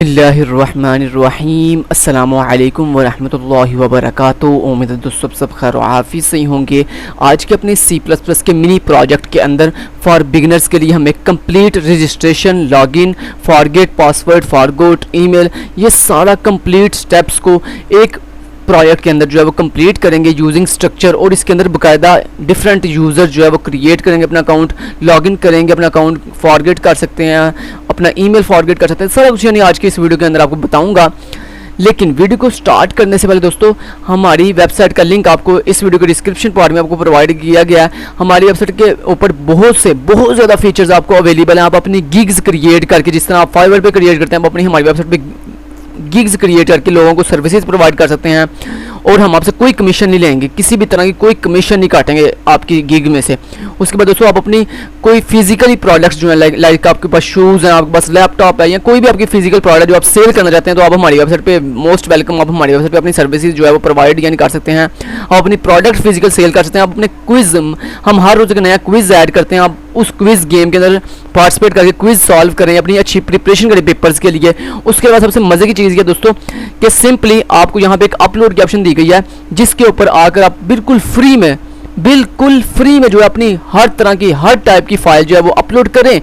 बिस्मिल्लाहिर्रहमानिर्रहीम अस्सलामुअलैकुम वरहमतुल्लाहि वबरकातुहू। उम्मीद है दोस्तों सब खैर हाफिज़ सही होंगे। आज के अपने C++ के मिनी प्रोजेक्ट के अंदर फॉर बिगिनर्स के लिए हम एक complete registration, login, forget password, forgot email, ये सारा कंप्लीट स्टेप्स को एक प्रोजेक्ट के अंदर जो है वो कंप्लीट करेंगे यूजिंग स्ट्रक्चर। और इसके अंदर बाकायदा डिफरेंट यूज़र जो है वो क्रिएट करेंगे, अपना अकाउंट लॉगिन करेंगे, अपना अकाउंट फॉरगेट कर सकते हैं, अपना ईमेल फॉरगेट कर सकते हैं, सारा कुछ यानी आज के इस वीडियो के अंदर आपको बताऊंगा। लेकिन वीडियो को स्टार्ट करने से पहले दोस्तों हमारी वेबसाइट का लिंक आपको इस वीडियो के डिस्क्रिप्शन पार्ट में आपको प्रोवाइड किया गया है। हमारी वेबसाइट के ऊपर बहुत ज़्यादा फीचर्स आपको अवेलेबल हैं। आप अपनी गिग्स क्रिएट करके, जिस तरह आप फाइवर पे क्रिएट करते हैं, आप अपनी हमारी वेबसाइट पे गिग्स क्रिएट करके लोगों को सर्विसेज प्रोवाइड कर सकते हैं। और हम आपसे कोई कमीशन नहीं लेंगे, किसी भी तरह की कोई कमीशन नहीं काटेंगे आपकी गिग में से। उसके बाद दोस्तों आप अपनी कोई फिजिकली प्रोडक्ट्स जो है लाइक आपके पास शूज़ हैं, आपके पास लैपटॉप है, या कोई भी आपकी फिजिकल प्रोडक्ट जो आप सेल करना चाहते हैं, तो आप हमारी वेबसाइट पे मोस्ट वेलकम। आप हमारी वेबसाइट पे अपनी सर्विसेज जो है वो प्रोवाइड यानी कर सकते हैं। आप अपनी प्रोडक्ट फिजिकल सेल कर सकते हैं। आप अपने क्विज़, हम हर रोज़ एक नया क्विज़ ऐड करते हैं, आप उस क्विज़ गेम के अंदर पार्टिसिपेट करके क्विज़ सॉल्व करें, अपनी अच्छी प्रिपरेशन करें पेपर्स के लिए। उसके बाद सबसे मज़े की चीज़ ये दोस्तों कि सिंपली आपको यहाँ पे एक अपलोड की ऑप्शन दी गई है, जिसके ऊपर आकर आप बिल्कुल फ्री में जो है अपनी हर तरह की हर टाइप की फाइल जो है वो अपलोड करें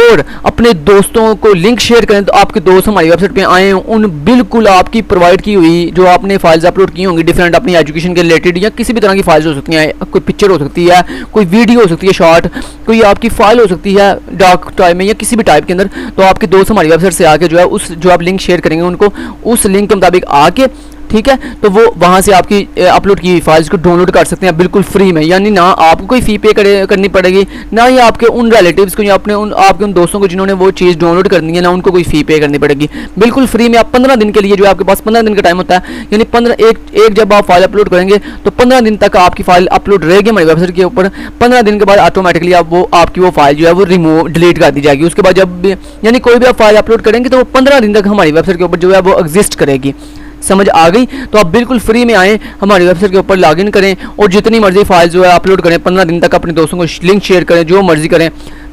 और अपने दोस्तों को लिंक शेयर करें। तो आपके दोस्त हमारी वेबसाइट पे आए, उन बिल्कुल आपकी प्रोवाइड की हुई जो आपने फाइल्स अपलोड की होंगी डिफरेंट अपनी एजुकेशन के रिलेटेड, या किसी भी तरह की फाइल्स हो सकती हैं, कोई पिक्चर हो सकती है, कोई वीडियो हो सकती है शॉर्ट, कोई आपकी फाइल हो सकती है डॉक टाइप में या किसी भी टाइप के अंदर। तो आपके दोस्त हमारी वेबसाइट से आके जो है उस जो आप लिंक शेयर करेंगे उनको उस लिंक के मुताबिक आके, ठीक है, तो वो वहाँ से आपकी अपलोड की फाइल्स को डाउनलोड कर सकते हैं बिल्कुल फ्री में। यानी ना आपको कोई फ़ी पे करनी पड़ेगी, ना ही आपके उन रिलेटिव्स को या आपके उन दोस्तों को जिन्होंने वो चीज़ डाउनलोड करनी है, ना उनको कोई फ़ी पे करनी पड़ेगी। बिल्कुल फ्री में आप 15 दिन के लिए जो है आपके पास 15 दिन का टाइम होता है, यानी 15 जब आप फाइल अपलोड करेंगे तो 15 दिन तक आपकी फाइल अपलोड रहेगी हमारी वेबसाइट के ऊपर। 15 दिन के बाद ऑटोमेटिकली आपकी वो फाइल जो है वो डिलीट कर दी जाएगी। उसके बाद जब यानी कोई भी आप फाइल अपलोड करेंगे तो वो 15 दिन तक हमारी वेबसाइट के ऊपर जो है वो एग्जिस्ट करेगी। समझ आ गई? तो आप बिल्कुल फ्री में आएँ, हमारी वेबसाइट के ऊपर लॉगिन करें और जितनी मर्जी फाइल जो है अपलोड करें, 15 दिन तक अपने दोस्तों को लिंक शेयर करें, जो मर्जी करें,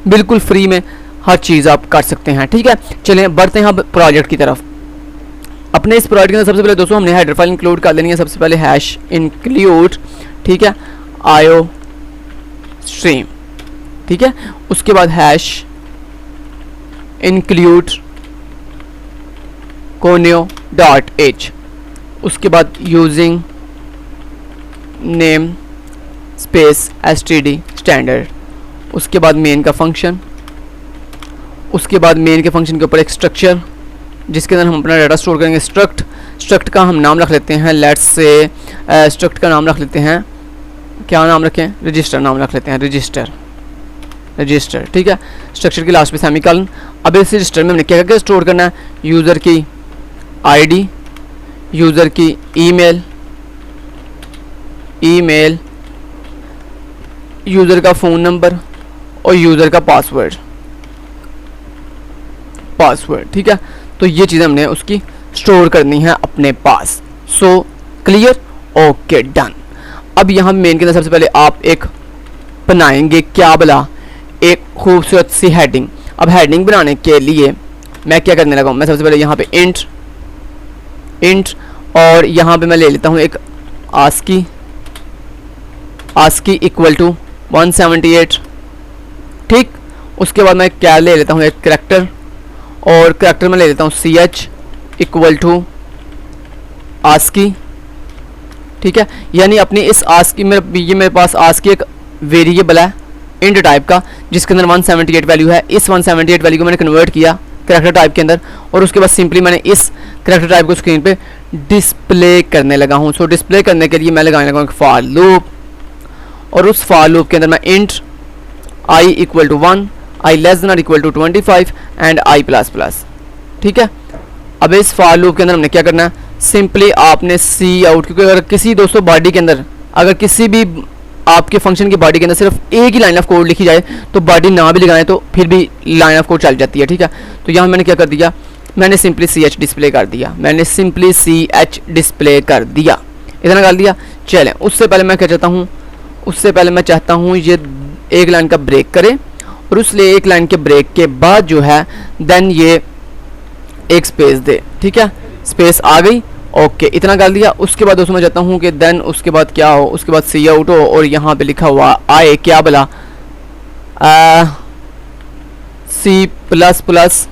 बिल्कुल फ्री में हर चीज़ आप कर सकते हैं। ठीक है, चलें बढ़ते हैं अब प्रोजेक्ट की तरफ। अपने इस प्रोजेक्ट के अंदर सबसे पहले दोस्तों हमने हेडर फाइल इंक्लूड कर लेनी है। सबसे पहले हैश इंक्लूड, ठीक है, आयो स्ट्रीम, ठीक है। उसके बाद हैश इंक्लूड conio.h, उसके बाद using name space std standard, उसके बाद मेन का फंक्शन, उसके बाद मेन के फंक्शन के ऊपर एक स्ट्रक्चर जिसके अंदर हम अपना डाटा स्टोर करेंगे। स्ट्रक्ट का हम नाम रख लेते हैं, लेट्स से स्ट्रक्ट का नाम रख लेते हैं, क्या नाम रखें, रजिस्टर नाम रख लेते हैं, रजिस्टर, ठीक है। स्ट्रक्चर की लास्ट पे सेमीकोलन। अब इस रजिस्टर में हमने क्या क्या स्टोर करना है, यूज़र की आईडी, यूज़र की ईमेल, यूज़र का फ़ोन नंबर और यूज़र का पासवर्ड, ठीक है। तो ये चीज़ें हमने उसकी स्टोर करनी है अपने पास। So clear, okay, done. अब यहाँ मेन के अंदर सबसे पहले आप एक बनाएंगे, क्या बोला, एक खूबसूरत सी हेडिंग। अब हेडिंग बनाने के लिए मैं क्या करने लगा हूँ, मैं सबसे पहले यहाँ पे इंट और यहाँ पे मैं ले लेता हूँ एक आस्की इक्वल टू 178, ठीक। उसके बाद मैं क्या ले लेता हूँ, एक करैक्टर, और करैक्टर में ले लेता हूँ ch इक्वल टू आस्की, ठीक है। यानी अपनी इस आस्की में ये मेरे पास आस्की एक वेरिएबल है इंट टाइप का जिसके अंदर 178 वैल्यू है। इस 178 वैल्यू को मैंने कन्वर्ट किया करैक्टर टाइप के अंदर, और उसके बाद सिंपली मैंने इस करैक्टर टाइप को स्क्रीन पे डिस्प्ले करने लगा हूँ। सो डिस्प्ले करने के लिए मैं लगाने लगा हूँ एक फॉर लूप, और उस फॉर लूप के अंदर मैं int i equal to 1, i less than और equal to 25 and i plus plus, ठीक है। अब इस फॉर लूप के अंदर हमने क्या करना है, सिंपली आपने सी आउट, क्योंकि अगर किसी दोस्तों बॉडी के अंदर, अगर किसी भी आपके फंक्शन की बॉडी के अंदर सिर्फ एक ही लाइन ऑफ कोड लिखी जाए तो बॉडी ना भी लगाएं तो फिर भी लाइन ऑफ कोड चल जाती है, ठीक है। तो यहाँ मैंने क्या कर दिया, मैंने सिंपली ch डिस्प्ले कर दिया, इतना कर दिया। चलें, उससे पहले मैं क्या चाहता हूँ, ये एक लाइन का ब्रेक करे, और उस एक लाइन के ब्रेक के बाद जो है देन ये एक स्पेस दे, ठीक है, स्पेस आ गई, ओके इतना कर लिया। उसके बाद दोस्तों मैं चाहता हूँ कि देन उसके बाद क्या हो, उसके बाद सी आउट हो और यहाँ पे लिखा हुआ आए क्या भला, C plus plus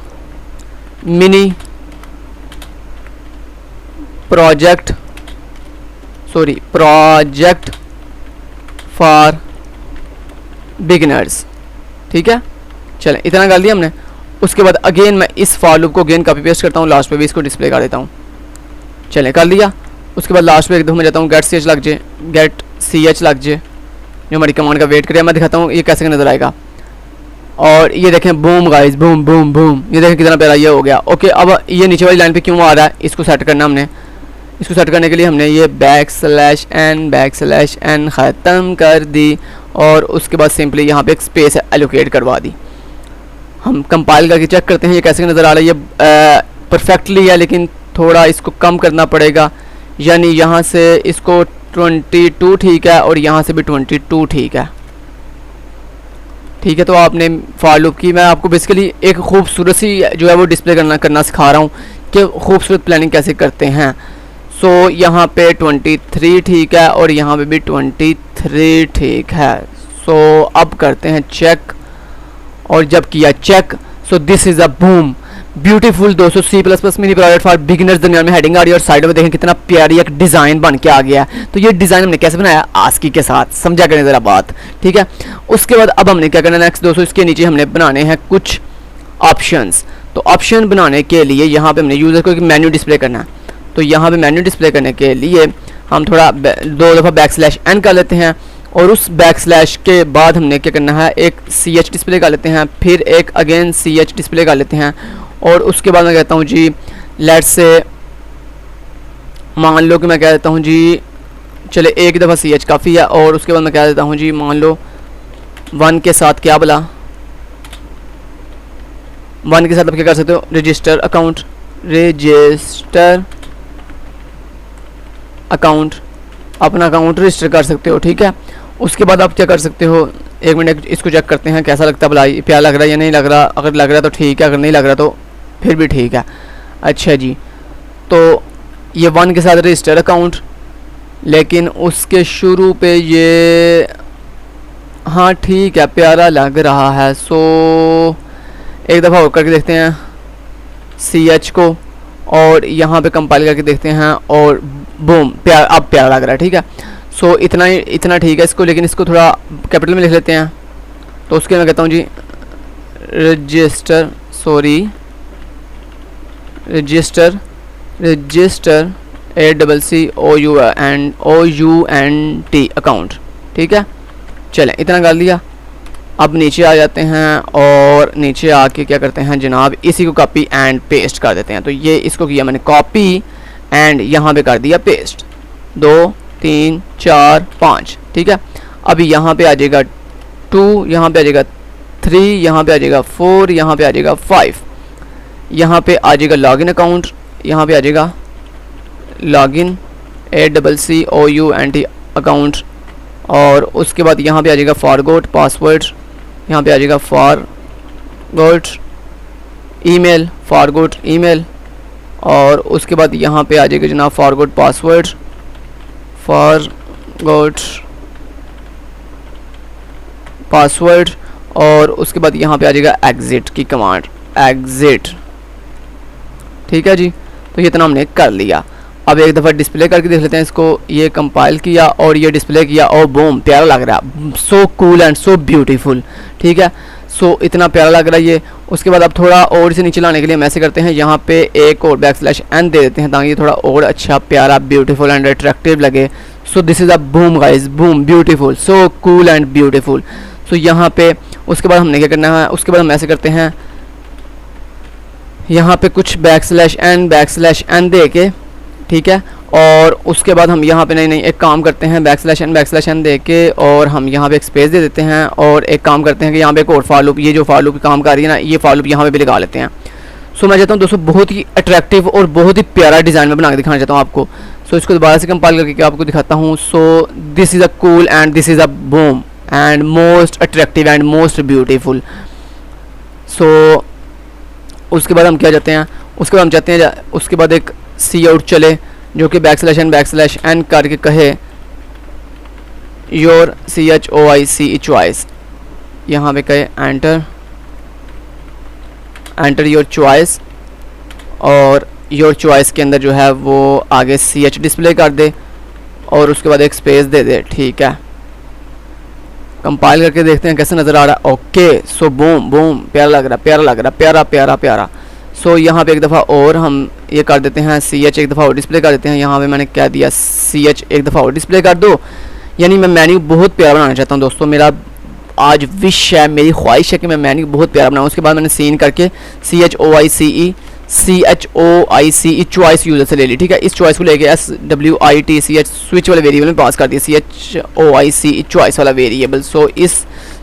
mini project for beginners, ठीक है। चलें इतना कर लिया हमने। उसके बाद अगेन मैं इस फॉर लूप को अगेन कॉपी पेस्ट करता हूँ, लास्ट पे भी इसको डिस्प्ले कर देता हूँ। चलें कर लिया। उसके बाद लास्ट पे एक दो मैं जाता हूँ गेट सी एच लग जाए, गेट सी एच लग जाए, जो हमारी कमांड का वेट करे। मैं दिखाता हूँ ये कैसे नज़र आएगा। और ये देखें boom guys, boom boom boom, ये देखें कितना प्यारा ये हो गया। ओके अब ये नीचे वाली लाइन पे क्यों आ रहा है, इसको सेट करना हमने। इसको सेट करने के लिए हमने ये बैक स्लैश एन ख़त्म कर दी और उसके बाद सिंपली यहाँ पे एक स्पेस एलोकेट करवा दी। हम कंपाइल करके चेक करते हैं ये कैसे नज़र आ रहा है। ये परफेक्टली है लेकिन थोड़ा इसको कम करना पड़ेगा, यानी यहाँ से इसको 22 ठीक है और यहाँ से भी 22 ठीक है, ठीक है। तो आपने फॉर लूप की, मैं आपको बेसिकली एक खूबसूरत सी जो है वो डिस्प्ले करना सिखा रहा हूँ कि खूबसूरत प्लानिंग कैसे करते हैं। सो यहाँ पे 23 ठीक है और यहाँ पे भी 23 ठीक है। सो अब करते हैं चेक, और जब किया check so this is a boom beautiful दोस्तों C plus plus mini project for beginners. दरमियान में हेडिंग आ रही है और साइड में देखें कितना प्यारी एक डिज़ाइन बन के आ गया है। तो ये डिज़ाइन हमने कैसे बनाया, आस्की के साथ, समझा करें ज़रा बात, ठीक है। उसके बाद अब हमने क्या करना नेक्स्ट दोस्तों, इसके नीचे हमने बनाने हैं कुछ ऑप्शंस। तो ऑप्शन बनाने के लिए यहाँ पे हमने यूज़र को एक मेन्यू डिस्प्ले करना है। तो यहाँ पे मेन्यू डिस्प्ले करने के लिए हम थोड़ा 2 दफ़ा बैकस्लैश n कर लेते हैं और उस बैकस्लैश के बाद हमने क्या करना है, एक ch डिस्प्ले कर लेते हैं, फिर एक अगेन ch डिस्प्ले कर लेते हैं। और उसके बाद मैं कहता हूँ जी लेट्स से, मान लो कि मैं कह देता हूँ जी चले एक दफ़ा ch काफ़ी है। और उसके बाद मैं कह देता हूँ जी मान लो 1 के साथ क्या बोला, 1 के साथ आप क्या कर सकते हो, रजिस्टर अकाउंट, अपना अकाउंट रजिस्टर कर सकते हो, ठीक है। उसके बाद आप क्या कर सकते हो, एक मिनट इसको चेक करते हैं कैसा लगता है भला, प्यारा लग रहा है या नहीं लग रहा। अगर लग रहा है तो ठीक है, अगर नहीं लग रहा तो फिर भी ठीक है। अच्छा जी, तो ये 1 के साथ रजिस्टर अकाउंट, लेकिन उसके शुरू पे ये हाँ ठीक है प्यारा लग रहा है। सो एक दफ़ा और करके देखते हैं ch को और यहाँ पे कंपाइल करके देखते हैं और बूम अब प्यारा लग रहा है, ठीक है। सो इतना ठीक है इसको, लेकिन इसको थोड़ा कैपिटल में लिख लेते हैं। तो उसके मैं कहता हूँ जी रजिस्टर ACCOUNT अकाउंट, ठीक है। चलें इतना कर लिया। अब नीचे आ जाते हैं और नीचे आके क्या करते हैं जनाब, इसी को कॉपी एंड पेस्ट कर देते हैं। तो ये इसको किया मैंने कॉपी एंड यहाँ पे कर दिया पेस्ट, 2 3 4 5, ठीक है। अभी यहाँ पे आ जाएगा 2, यहाँ पे आ जाएगा 3, यहाँ पे आ जाएगा 4, यहाँ पे आ जाएगा 5, यहाँ पे आ जाएगा लॉगिन अकाउंट, यहाँ पे आ जाएगा लॉगिन ACCOUNT अकाउंट। और उसके बाद यहाँ पे आ जाएगा फॉरगॉट पासवर्ड, यहाँ पे आ जाएगा फॉरगॉट ईमेल। और उसके बाद यहाँ पे आ जाएगा जनाब फॉरगॉट पासवर्ड। और उसके बाद यहाँ पे आ जाएगा एग्जिट की कमांड, एग्जिट, ठीक है जी। तो ये इतना हमने कर लिया। अब एक दफ़ा डिस्प्ले करके देख लेते हैं इसको। ये कंपाइल किया और ये डिस्प्ले किया और बूम प्यारा लग रहा है, सो कूल एंड सो ब्यूटीफुल, ठीक है। सो इतना प्यारा लग रहा है ये। उसके बाद अब थोड़ा और इसे नीचे लाने के लिए हम ऐसे करते हैं, यहाँ पे एक और बैकस्लैश n दे देते हैं ताकि ये थोड़ा और अच्छा प्यारा ब्यूटीफुल एंड अट्रैक्टिव लगे। So this is a boom guys, boom beautiful, so cool and beautiful. So यहाँ पे उसके बाद हमने क्या करना है, उसके बाद हम ऐसे करते हैं, यहाँ पे कुछ बैकस्लैश n दे के, ठीक है। और उसके बाद हम यहाँ पे नहीं एक काम करते हैं, बैकस्लैश n दे के और हम यहाँ पे एक स्पेस दे देते हैं। और एक काम करते हैं कि यहाँ पे एक और फॉर लूप, ये जो फॉर लूप काम कर रही है ना, ये फॉर लूप यहाँ पे भी लगा लेते हैं। सो मैं चाहता हूँ दोस्तों बहुत ही अट्रैक्टिव और बहुत ही प्यारा डिज़ाइन में बना के दिखाना चाहता हूँ आपको। सो इसको दोबारा से कंपाइल करके आपको दिखाता हूँ। So this is a cool and this is a boom and most attractive and most beautiful. So उसके बाद हम क्या जाते हैं, उसके बाद हम चाहते हैं उसके बाद एक सी आउट चले जो कि \n करके कहे योर CHOICE चॉइस, यहाँ पे कहे एंटर योर चॉइस, और योर चॉइस के अंदर जो है वो आगे CH डिस्प्ले कर दे और उसके बाद एक स्पेस दे दे। ठीक है, कंपाइल करके देखते हैं कैसे नज़र आ रहा है। ओके, सो बूम बूम, प्यारा लग रहा, प्यारा लग रहा, प्यारा प्यारा प्यारा। सो यहाँ पे एक दफ़ा और हम ये कर देते हैं, CH एक दफ़ा और डिस्प्ले कर देते हैं। यहाँ पे मैंने क्या दिया, CH एक दफ़ा और डिस्प्ले कर दो। यानी मैं मेन्यू बहुत प्यारा बनाना चाहता हूँ दोस्तों, मेरा आज विश है, मेरी ख्वाहिश है कि मैं मेन्यू बहुत प्यारा बनाऊँ। उसके बाद मैंने सीन करके CHOICE चॉइस यूज़र से ले ली। ठीक है, इस चॉइस को लेके SWITCH स्विच वाले वेरिएबल में पास कर दिया, CHOICE चॉइस वाला वेरिएबल। सो इस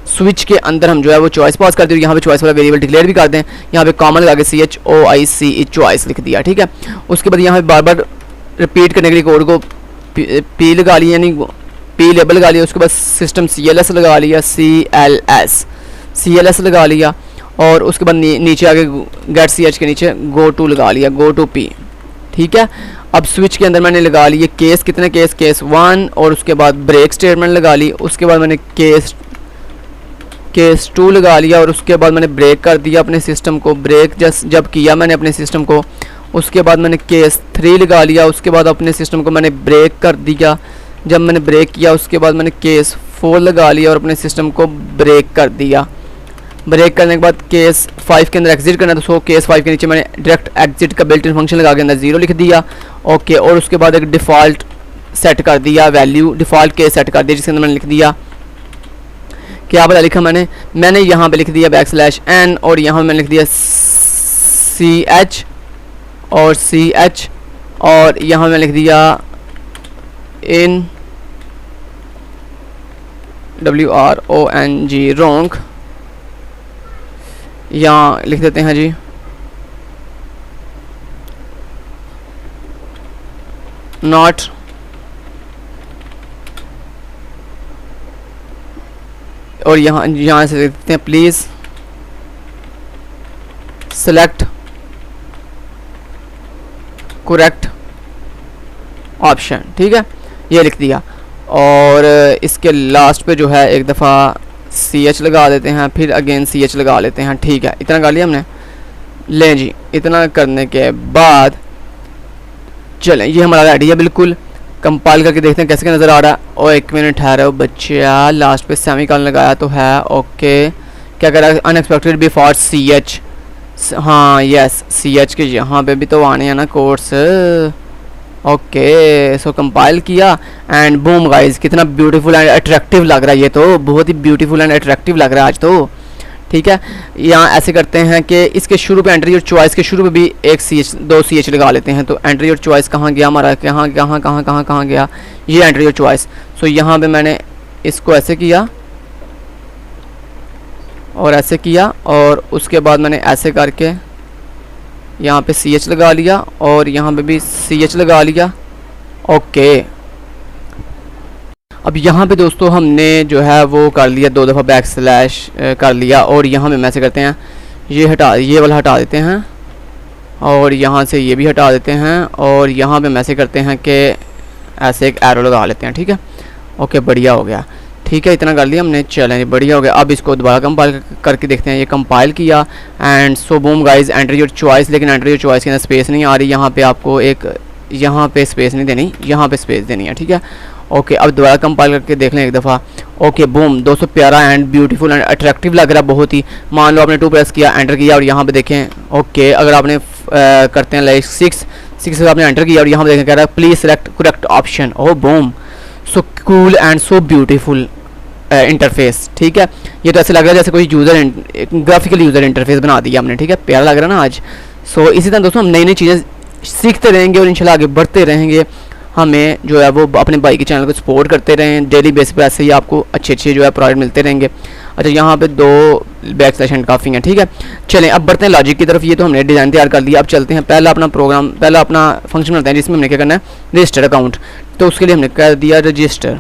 स्विच के अंदर हम जो है वो चॉइस पास कर दी और यहाँ पे चॉइस वाला वेरिएबल डिक्लेयर भी कर दें। यहाँ पे कॉमन लगा के CHOICE चॉइस लिख दिया। ठीक है, उसके बाद यहाँ पे बार बार रिपीट करने के लिए कोड को P लगा लिया, यानी P लेबल लगा लिया। उसके बाद सिस्टम CLS लगा लिया, CLS लगा लिया, और उसके बाद नीचे आगे गेट CH के नीचे गो टू लगा लिया, गो टू P। ठीक है, अब स्विच के अंदर मैंने लगा लिए केस, कितने केस, केस 1, और उसके बाद ब्रेक स्टेटमेंट लगा ली। उसके बाद मैंने केस 2 लगा लिया, और उसके बाद मैंने ब्रेक कर दिया अपने सिस्टम को। ब्रेक जब किया मैंने अपने सिस्टम को, उसके बाद मैंने केस 3 लगा लिया। उसके बाद अपने सिस्टम को मैंने ब्रेक कर दिया। जब मैंने ब्रेक किया उसके बाद मैंने केस 4 लगा लिया और अपने सिस्टम को ब्रेक कर दिया। ब्रेक करने के बाद केस 5 के अंदर एग्जिट करना, तो केस 5 के नीचे मैंने डायरेक्ट एग्जिट का बिल्ट इन फंक्शन लगा के अंदर 0 लिख दिया। ओके, और उसके बाद एक डिफ़ॉल्ट सेट कर दिया, वैल्यू डिफ़ॉल्ट केस सेट कर दिया, जिसके अंदर मैंने लिख दिया, क्या पता लिखा मैंने यहाँ पे लिख दिया \n, और यहाँ मैंने लिख दिया CH और CH, और यहाँ मैंने लिख दिया इन WRONG रोंग, यहाँ लिख देते हैं जी नॉट और यहाँ से लिख देते हैं प्लीज़ सेलेक्ट करेक्ट ऑप्शन। ठीक है, ये लिख दिया, और इसके लास्ट पे जो है एक दफ़ा CH लगा देते हैं, फिर अगेन CH लगा लेते हैं। ठीक है, इतना कर लिया हमने। लें जी, इतना करने के बाद चलें, ये हमारा रेडी है बिल्कुल। कंपाइल करके देखते हैं कैसे क्या नज़र आ रहा है। और 1 मिनट ठहरो बच्चा, लास्ट पे सेमीकोलन लगाया तो है। ओके, क्या कर रहा है, अनएक्सपेक्टेड बिफोर CH। हाँ यस, CH के यहाँ पे भी तो आने हैं ना कोर्स। ओके, सो कंपाइल किया एंड बूम गाइस, कितना ब्यूटीफुल एंड अट्रैक्टिव लग रहा है, ये तो बहुत ही ब्यूटीफुल एंड अट्रैक्टिव लग रहा है आज तो। ठीक है, यहाँ ऐसे करते हैं कि इसके शुरू पे एंटर योर चॉइस के शुरू पे भी एक CH 2 CH लगा लेते हैं। तो एंटर योर चॉइस कहाँ गया हमारा, कहाँ गया, ये एंटर योर चॉइस। सो यहाँ पे मैंने इसको ऐसे किया और ऐसे किया, और उसके बाद मैंने ऐसे करके यहाँ पे CH लगा लिया और यहाँ पे भी CH लगा लिया। ओके, अब यहाँ पे दोस्तों हमने जो है वो कर लिया 2 दफ़ा \/ कर लिया, और यहाँ पे ऐसे करते हैं, ये वाला हटा देते हैं, और यहाँ से ये भी हटा देते हैं, और यहाँ पे ऐसे करते हैं कि ऐसे एक एरो लगा लेते हैं। ठीक है, ओके, बढ़िया हो गया। ठीक है, इतना कर लिया हमने, चलें बढ़िया हो गया। अब इसको दोबारा कंपाइल करके देखते हैं। ये कंपाइल किया and so boom guys, enter your choice, लेकिन एंटर योर चॉइस के अंदर स्पेस नहीं आ रही, यहाँ पे आपको एक यहाँ पे स्पेस नहीं देनी, यहाँ पे स्पेस देनी है। ठीक है, ओके, अब दोबारा कंपाइल करके देख लें एक दफ़ा। ओके, बूम, दोस्तों प्यारा एंड ब्यूटीफुल एंड अट्रैक्टिव लग रहा है बहुत ही। मान लो आपने 2 प्रेस किया, एंटर किया, और यहाँ पे देखें। ओके, अगर आपने करते हैं लाइक 6 आपने एंटर किया, और यहाँ पे देखें कह रहा है please select correct option. Oh boom, so cool and so beautiful interface. ठीक है, ये तो ऐसे लग रहा है जैसे कोई ग्राफिकल यूज़र इंटरफेस बना दिया हमने। ठीक है, प्यारा लग रहा है ना आज। सो इसी तरह दोस्तों हम नई नई चीज़ें सीखते रहेंगे और इंशाल्लाह आगे बढ़ते रहेंगे। हमें जो है वो अपने भाई के चैनल को सपोर्ट करते रहें, डेली बेस पर ऐसे ही आपको अच्छे जो है प्रोडक्ट मिलते रहेंगे। अच्छा, यहाँ पे 2 \/ काफ़ी हैं। ठीक है, चलें अब बढ़ते हैं लॉजिक की तरफ। ये तो हमने डिज़ाइन तैयार कर लिया, अब चलते हैं पहला अपना फंक्शन बनाते हैं जिसमें हमने क्या करना है, रजिस्टर अकाउंट। तो उसके लिए हमने कर दिया रजिस्टर।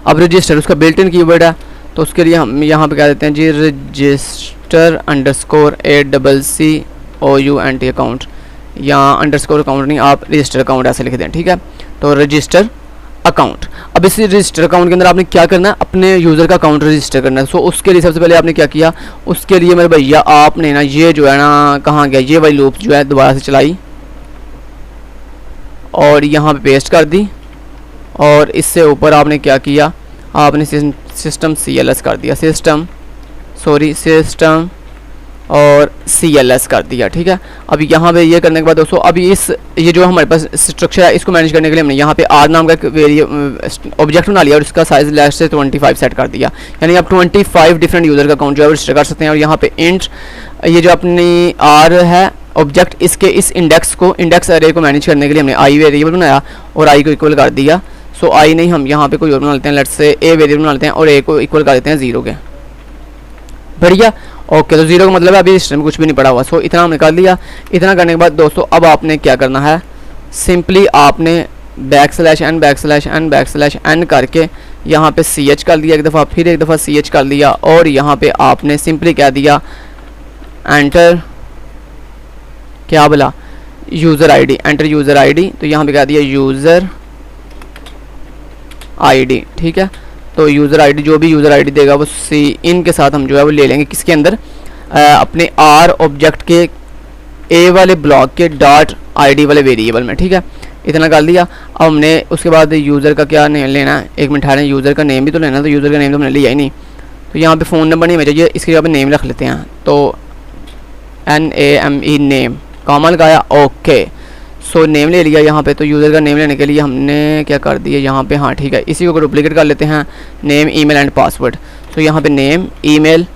अब रजिस्टर उसका बिल्ट इन कीवर्ड है, तो उसके लिए हम यहाँ पे क्या देते हैं जी, रजिस्टर _ACCOUNT अकाउंट, या अंडरस्कोर अकाउंट नहीं, आप रजिस्टर अकाउंट ऐसे लिख दें, ठीक है। तो रजिस्टर अकाउंट। अब इस रजिस्टर अकाउंट के अंदर आपने क्या करना है, अपने यूज़र का अकाउंट रजिस्टर करना है। सो उसके लिए सबसे पहले आपने क्या किया, उसके लिए मेरे भैया आपने ना ये जो है ना, कहाँ गया, ये वाली लूप जो है दोबारा से चलाई और यहाँ पे पेस्ट कर दी, और इससे ऊपर आपने क्या किया, आपने सिस्टम CLS कर दिया, सिस्टम और CLS कर दिया, ठीक है। अब यहाँ पे ये करने के बाद दोस्तों, अभी ये जो हमारे पास स्ट्रक्चर है, इसको मैनेज करने के लिए हमने यहाँ पे R नाम का एक ऑब्जेक्ट बना लिया और इसका साइज लेस से 25 सेट कर दिया। यानी आप 25 डिफरेंट यूज़र का अकाउंट जो है रजिस्टर कर सकते हैं। और यहाँ पे इंट, ये जो अपनी R है ऑब्जेक्ट, इसके इस इंडेक्स अरे को मैनेज करने के लिए हमने I वेरिएबल बनाया और I को इक्वल कर दिया। सो I नहीं, हम यहाँ पे कोई और बना लेते हैं, लेट्स से A वेरिएबल बना लेते हैं और A को इक्वल कर देते हैं 0 के। बढ़िया, ओके। तो 0 का मतलब है अभी सिस्टम में कुछ भी नहीं पड़ा हुआ। सो इतना हमने कर लिया। इतना करने के बाद दोस्तों अब आपने क्या करना है, सिंपली आपने \n करके यहाँ पे CH कर दिया एक दफ़ा, फिर एक दफ़ा CH कर लिया, और यहाँ पे आपने सिंपली क्या दिया, एंटर, क्या बोला, user ID, enter user ID। तो यहाँ पे क्या दिया, यूज़र ID, ठीक है। तो यूज़र ID, जो भी यूज़र ID देगा वो इन के साथ हम जो है वो ले लेंगे, किसके अंदर, अपने R ऑब्जेक्ट के A वाले ब्लॉक के .id वाले वेरिएबल में, ठीक है। इतना कर लिया। अब हमने उसके बाद यूज़र का क्या नेम लेना है, एक मिनट ठहरें, यूज़र का नेम भी तो लेना, तो यूज़र का नेम तो हमने लिया ही नहीं। तो यहाँ पे फ़ोन नंबर नहीं चाहिए, इसके लिए नेम रख लेते हैं। तो NAME नेम, कॉमा लगाया, ओके। सो नेम ले लिया यहाँ पे। तो यूज़र का नेम लेने के लिए हमने क्या कर दिया यहाँ पे, हाँ ठीक है, इसी को डुप्लीकेट कर लेते हैं, नेम, ईमेल एंड पासवर्ड। तो यहाँ पे नेम, ईमेल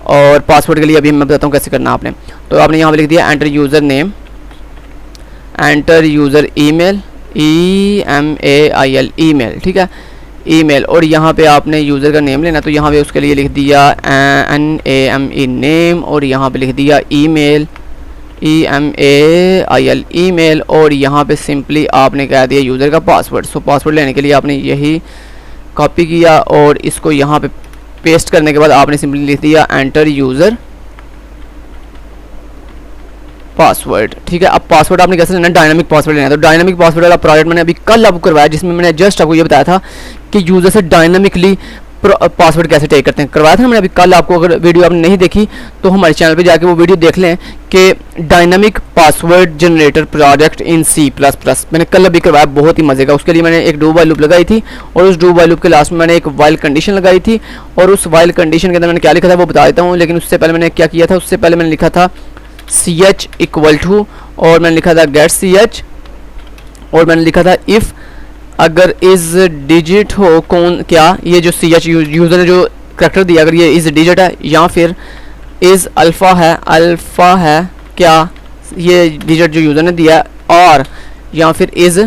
और पासवर्ड के लिए अभी मैं बताता हूँ कैसे करना आपने। तो आपने यहाँ पे लिख दिया enter user name, enter user email, EMAIL email, ठीक है, ईमेल। और यहाँ पे आपने यूज़र का नेम लेना, तो यहाँ पे उसके लिए लिख दिया NAME नेम, और यहाँ पे लिख दिया ईमेल, EMAIL ईमेल, और यहाँ पे सिंपली आपने कह दिया यूज़र का पासवर्ड। सो पासवर्ड लेने के लिए आपने यही कॉपी किया और इसको यहाँ पे पेस्ट करने के बाद आपने सिंपली लिख दिया एंटर यूज़र पासवर्ड, ठीक है। अब पासवर्ड आपने कैसे लेना, डायनामिक पासवर्ड लेना है। तो डायनामिक पासवर्ड वाला प्रोजेक्ट मैंने अभी कल आपको करवाया, जिसमें मैंने जस्ट आपको ये बताया था कि यूज़र से डायनामिकली पासवर्ड कैसे टेक करते हैं, करवाया था मैंने अभी कल आपको। अगर वीडियो आपने नहीं देखी तो हमारे चैनल पे जाके वो वीडियो देख लें कि dynamic password generator project in C++, मैंने कल अभी करवाया, बहुत ही मज़े का। उसके लिए मैंने एक डू वाइल लूप लगाई थी और उस डू वाइल लूप के लास्ट में मैंने एक वाइल कंडीशन लगाई थी, और उस वाइल कंडीशन के अंदर मैंने क्या लिखा था वो बता देता हूँ। लेकिन उससे पहले मैंने क्या किया था, उससे पहले मैंने लिखा था CH इक्वल टू, और मैंने लिखा था गेट CH, और मैंने लिखा था इफ़ अगर इस डिजिट हो कौन, क्या ये जो CH यूज़र ने जो करैक्टर दिया, अगर ये इस डिजिट है या फिर इस अल्फ़ा है क्या ये डिजिट जो यूज़र ने दिया, और या फिर इस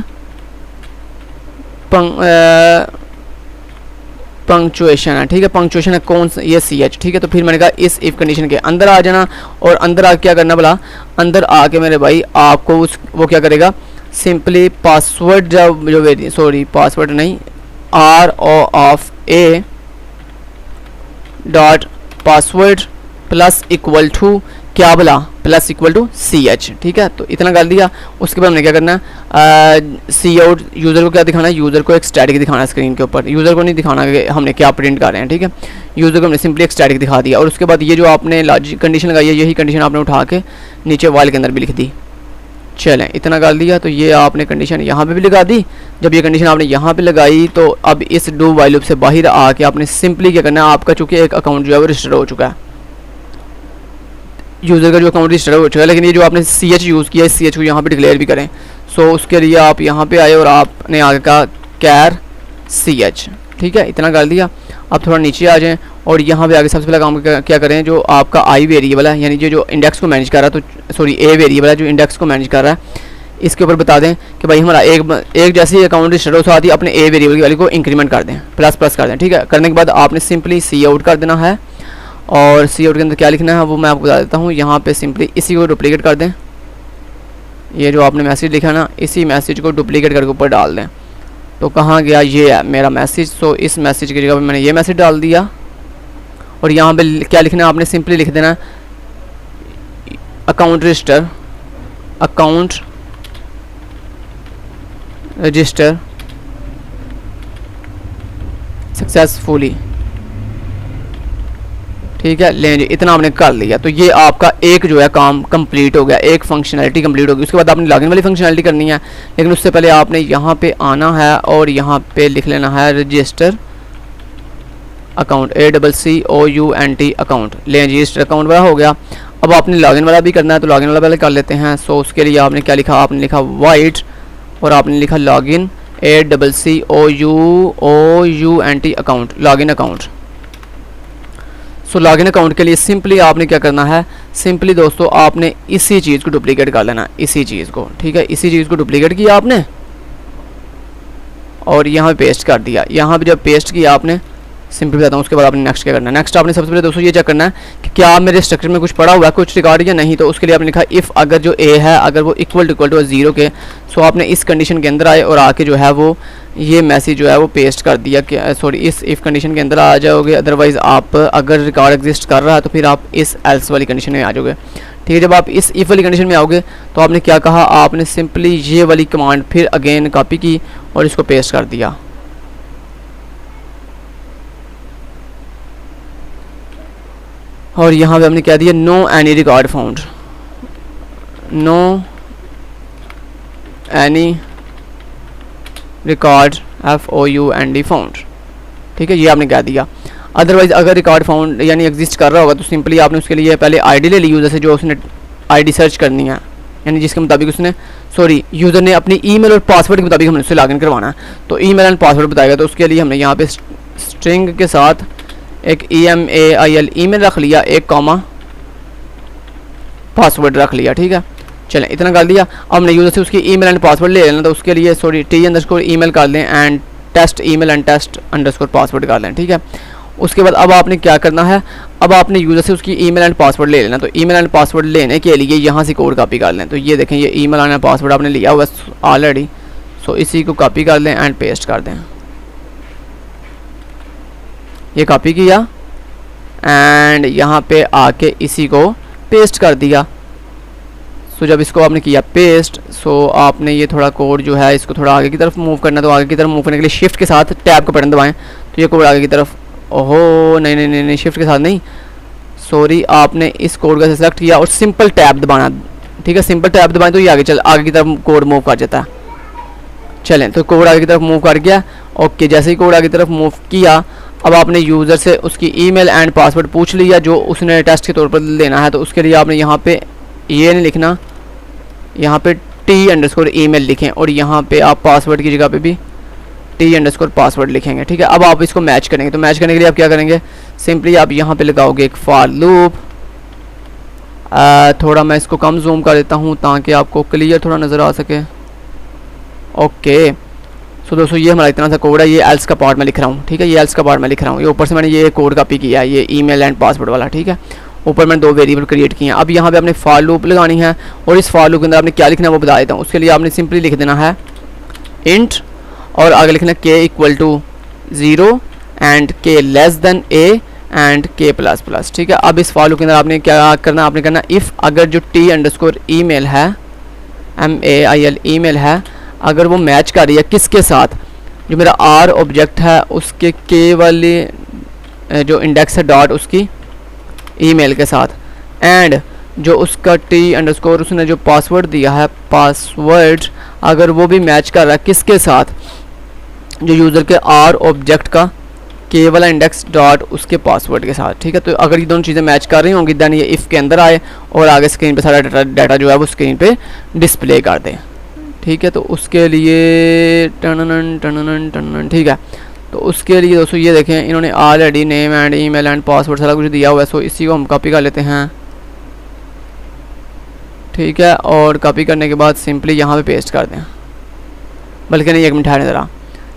पंक्चुएशन है, ठीक है, पंक्चुएशन है कौन सा, ये CH, ठीक है। तो फिर मैंने कहा इस इफ़ कंडीशन के अंदर आ जाना, और अंदर आके क्या करना, भला अंदर आके मेरे भाई आपको वो क्या करेगा, सिंपली पासवर्ड जो पासवर्ड नहीं, RO of A dot password plus equal to क्या बोला, प्लस इक्वल टू CH, ठीक है। तो इतना कर दिया। उसके बाद हमने क्या करना है, सी आउट, यूज़र को क्या दिखाना है, यूज़र को एक स्टैटिक दिखाना है स्क्रीन के ऊपर, यूज़र को नहीं दिखाना कि हमने क्या प्रिंट कर रहे हैं, ठीक है। यूज़र को हमने सिंपली एक स्टैटिक दिखा दिया। और उसके बाद ये जो आपने लॉजिक कंडीशन लगाई है, यही कंडीशन आपने उठा के नीचे वाइल के अंदर भी लिख दी। चलें, इतना कर दिया। तो ये आपने कंडीशन यहाँ पे भी लगा दी। जब ये कंडीशन आपने यहाँ पे लगाई तो अब इस डू वाइल लूप से बाहर आके आपने सिंपली क्या करना है, आपका चूँकि एक अकाउंट जो है वो रजिस्टर हो चुका है, यूज़र का जो अकाउंट रजिस्टर हो चुका है, लेकिन ये जो आपने CH यूज़ किया है, इस CH को यहाँ पे डिक्लेयर भी करें। सो उसके लिए आप यहाँ पे आए और आपने आगे कहा कैर CH, ठीक है। इतना कर दिया। अब थोड़ा नीचे आ जाएं और यहाँ पे आगे सबसे पहला काम क्या करें, जो आपका I वेरिएबल है, यानी जो इंडेक्स को मैनेज कर रहा है, तो सॉरी A वेरिएबल है जो इंडेक्स को मैनेज कर रहा है, इसके ऊपर बता दें कि भाई हमारा एक जैसे ही अकाउंट रजिस्टर हो साथ ही अपने A वेरिएबल की वैल्यू को इंक्रीमेंट कर दें, प्लस कर दें, ठीक है। करने के बाद आपने सिंपली C आउट कर देना है, और C आउट के अंदर क्या लिखना है वो मैं आपको बता देता हूँ। यहाँ पे सिंपली इसी को डुप्लीकेट कर दें, ये जो आपने मैसेज लिखा ना, इसी मैसेज को डुप्लीकेट करके ऊपर डाल दें। तो कहाँ गया, ये है मेरा मैसेज। सो इस मैसेज की जगह पे मैंने ये मैसेज डाल दिया, और यहाँ पे क्या लिखना है आपने, सिंपली लिख देना account register, account register successfully. ठीक है, लें जी, इतना आपने कर लिया तो ये आपका एक जो है काम कंप्लीट हो गया, एक फंक्शनैलिटी कंप्लीट हो गई। उसके बाद आपने लॉगिन वाली फंक्शनैलिटी करनी है, लेकिन उससे पहले आपने यहाँ पे आना है और यहाँ पे लिख लेना है रजिस्टर अकाउंट, ACCOUNT अकाउंट। लें जी, रजिस्टर अकाउंट वाला हो गया। अब आपने लॉगिन वाला भी करना है, तो लॉगिन वाला पहले कर लेते हैं। सो उसके लिए आपने क्या लिखा, आपने लिखा वाइट और आपने लिखा login, ACCOUNT account, login account. So login account के लिए सिंपली आपने क्या करना है, सिंपली दोस्तों आपने इसी चीज़ को डुप्लीकेट कर लेना, इसी चीज़ को। ठीक है, इसी चीज़ को डुप्लीकेट किया आपने और यहाँ पेस्ट कर दिया। यहाँ पे जब पेस्ट किया आपने, सिंपली बताता हूँ, उसके बाद आपने नेक्स्ट क्या करना है। नेक्स्ट आपने सबसे पहले दोस्तों ये चेक करना है कि क्या मेरे स्ट्रक्चर में कुछ पड़ा हुआ है, कुछ रिकॉर्ड या नहीं। तो उसके लिए आपने लिखा इफ़, अगर जो ए है अगर वो इक्वल टू 0 के, सो आपने इस कंडीशन के अंदर आए और आके जो है वो ये मैसेज जो है वो पेस्ट कर दिया कि सॉरी इस इफ़ कंडीशन के अंदर आ जाओगे। अदरवाइज़ आप अगर रिकॉर्ड एग्जिस्ट कर रहा है तो फिर आप इस एल्स वाली कंडीशन में आ जाओगे। ठीक है, जब आप इस इफ़ वाली कंडीशन में आओगे तो आपने क्या कहा, आपने सिंपली ये वाली कमांड फिर अगेन कॉपी की और इसको पेस्ट कर दिया। और यहाँ पे हमने क्या दिया, no any record found, no any record FOUND found. ठीक है, ये आपने क्या दिया। अदरवाइज़ अगर रिकॉर्ड फाउंड यानी एग्जिस्ट कर रहा होगा तो सिंपली आपने उसके लिए पहले आईडी ले ली यूज़र से, जो उसने आईडी सर्च करनी है, यानी जिसके मुताबिक उसने यूज़र ने अपनी ईमेल और पासवर्ड के मुताबिक हमने उससे लॉगिन करवाना है। तो ईमेल एंड पासवर्ड बताएगा, तो उसके लिए हमने यहाँ पे स्ट्रिंग के साथ एक EMAIL ईमेल रख लिया, एक कॉमा पासवर्ड रख लिया। ठीक है, चलें इतना कर दिया। अब हमने यूज़र से उसकी ईमेल एंड पासवर्ड ले लेना, तो उसके लिए T_ ईमेल कर लें and test email and test _ password कर लें। ठीक है, उसके बाद अब आपने क्या करना है, अब आपने यूज़र से उसकी ईमेल एंड पासवर्ड ले लेना। तो ईमेल एंड पासवर्ड लेने के लिए यहाँ से कोड कॉपी कर लें। तो ये देखें, ये ईमेल एंड पासवर्ड आपने लिया हुआ ऑलरेडी, सो इसी को कॉपी कर लें एंड पेस्ट कर दें। ये कॉपी किया एंड यहाँ पे आके इसी को पेस्ट कर दिया। सो जब इसको आपने किया पेस्ट, सो आपने ये थोड़ा कोड जो है इसको थोड़ा आगे की तरफ मूव करना। तो आगे की तरफ मूव करने के लिए शिफ्ट के साथ टैब का बटन दबाएं, तो ये कोड आगे की तरफ, ओहो नहीं, शिफ्ट के साथ नहीं, सॉरी, आपने इस कोड का सेलेक्ट किया और सिंपल टैब दबाना। ठीक है, सिंपल टैब दबाएं तो ये आगे की तरफ कोड मूव कर जाता है। चलें, तो कोड आगे की तरफ मूव कर गया। ओके, जैसे ही कोड आगे की तरफ मूव किया, अब आपने यूज़र से उसकी ईमेल एंड पासवर्ड पूछ लिया जो उसने टेस्ट के तौर पर लेना है। तो उसके लिए आपने यहाँ पे ये नहीं लिखना, यहाँ पे T_ ईमेल लिखें और यहाँ पे आप पासवर्ड की जगह पे भी T_ पासवर्ड लिखेंगे। ठीक है, अब आप इसको मैच करेंगे। तो मैच करने के लिए आप क्या करेंगे, सिंपली आप यहाँ पे लगाओगे एक फॉर लूप। थोड़ा मैं इसको कम जूम कर देता हूँ ताकि आपको क्लियर थोड़ा नज़र आ सके। ओके, सो दोस्तों ये हमारा इतना सा कोड है, ये एल्स का पार्ट में लिख रहा हूँ। ठीक है, ये एल्स का पार्ट में लिख रहा हूँ। ये ऊपर से मैंने ये कोड कॉपी किया है, ये ईमेल एंड पासवर्ड वाला। ठीक है, ऊपर मैंने 2 वेरिएबल क्रिएट किए हैं। अब यहाँ पे आपने फॉर लूप लगानी है और इस फॉर लूप के अंदर आपने क्या लिखना है वो बता देता हूँ। उसके लिए आपने सिंपली लिख देना है इंट और आगे लिखना है k = 0 and k a and k++। ठीक है, अब इस फॉर लूप के अंदर आपने क्या करना, आपने करना इफ़ अगर जो T_ ईमेल है, MAIL ईमेल है, अगर वो मैच कर रही है किसके साथ, जो मेरा R ऑब्जेक्ट है उसके K वाले जो इंडेक्स है डॉट उसकी ईमेल के साथ, एंड जो उसका T_ उसने जो पासवर्ड दिया है, पासवर्ड अगर वो भी मैच कर रहा है किसके साथ, जो यूज़र के R ऑब्जेक्ट का K वाला इंडेक्स डॉट उसके पासवर्ड के साथ। ठीक है, तो अगर ये दोनों चीज़ें मैच कर रही होंगी देन ये इफ़ के अंदर आए और आगे स्क्रीन पे सारा डाटा जो है वो स्क्रीन पे डिस्प्ले कर दें। ठीक है, तो उसके लिए टनन। ठीक है, तो उसके लिए दोस्तों ये देखें, इन्होंने already name and email and password सारा कुछ दिया हुआ है। सो इसी को हम कॉपी कर लेते हैं। ठीक है, और कॉपी करने के बाद सिंपली यहाँ पे पेस्ट कर दें। बल्कि नहीं, एक मिनट ठहरें ज़रा,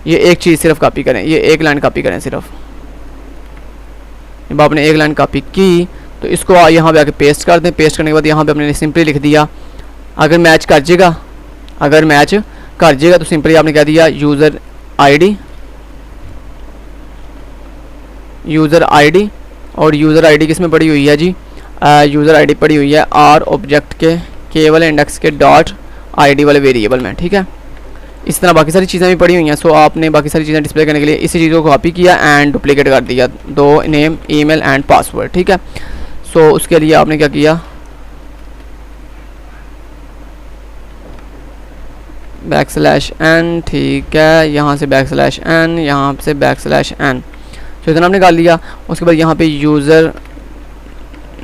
ये एक चीज़ सिर्फ कॉपी करें, ये एक लाइन कॉपी करें सिर्फ। जब आपने एक लाइन कॉपी की तो इसको यहाँ पे आके पेस्ट कर दें। पेस्ट करने के बाद यहाँ पे अपने सिंपली लिख दिया अगर मैच कर जाएगा, अगर मैच कर जाएगा तो सिंपली आपने क्या दिया, यूज़र आईडी और यूज़र आईडी किस में पड़ी हुई है जी, यूज़र आईडी पड़ी हुई है आर ऑब्जेक्ट के केवल इंडेक्स के डॉट आईडी वाले वेरिएबल में, ठीक है। इस तरह बाकी सारी चीज़ें भी पड़ी हुई हैं। सो आपने बाकी सारी चीज़ें डिस्प्ले करने के लिए इसी चीज़ को कॉपी किया एंड डुप्लीकेट कर दिया, दो नेम ईमेल एंड पासवर्ड, ठीक है। सो उसके लिए आपने क्या किया, \n, ठीक है, यहाँ से \n, यहाँ से \n, तो इतना आपने निकाल लिया। उसके बाद यहाँ पे यूज़र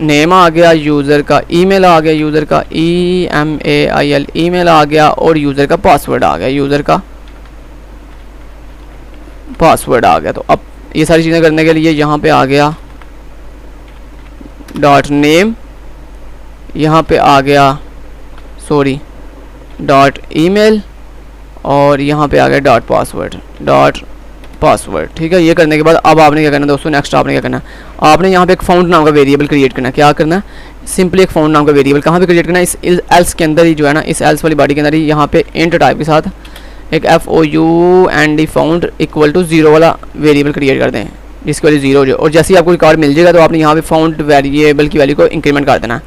नेम आ गया, यूज़र का ईमेल आ गया, यूज़र का email ईमेल आ गया, और यूज़र का पासवर्ड आ गया, यूज़र का पासवर्ड आ गया। तो अब ये सारी चीज़ें करने के लिए यहाँ पे आ गया डॉट नेम, यहाँ पे आ गया सॉरी डॉट ईमेल, और यहाँ पे आ गया डॉट पासवर्ड, ठीक है। ये करने के बाद अब आपने क्या करना है दोस्तों, नेक्स्ट आपने क्या करना है, आपने यहाँ पे एक फाउंड नाम का वेरिएबल क्रिएट करना है। क्या करना है, सिंपली एक फाउंड नाम का वेरिएबल कहाँ पे क्रिएट करना है, इस एल्स के अंदर ही जो है ना, इस एल्स वाली बॉडी के अंदर ही यहाँ पे इंट टाइप के साथ एक FOUND फाउंड इक्वल टू 0 वाला वेरिएबल क्रिएट कर दें, जिसकी वैल्यू 0 हो जाए। और जैसे ही आपको रिकॉर्ड मिल जाएगा तो आपने यहाँ पे फाउंड वेरिएबल की वैल्यू को इंक्रीमेंट कर देना है,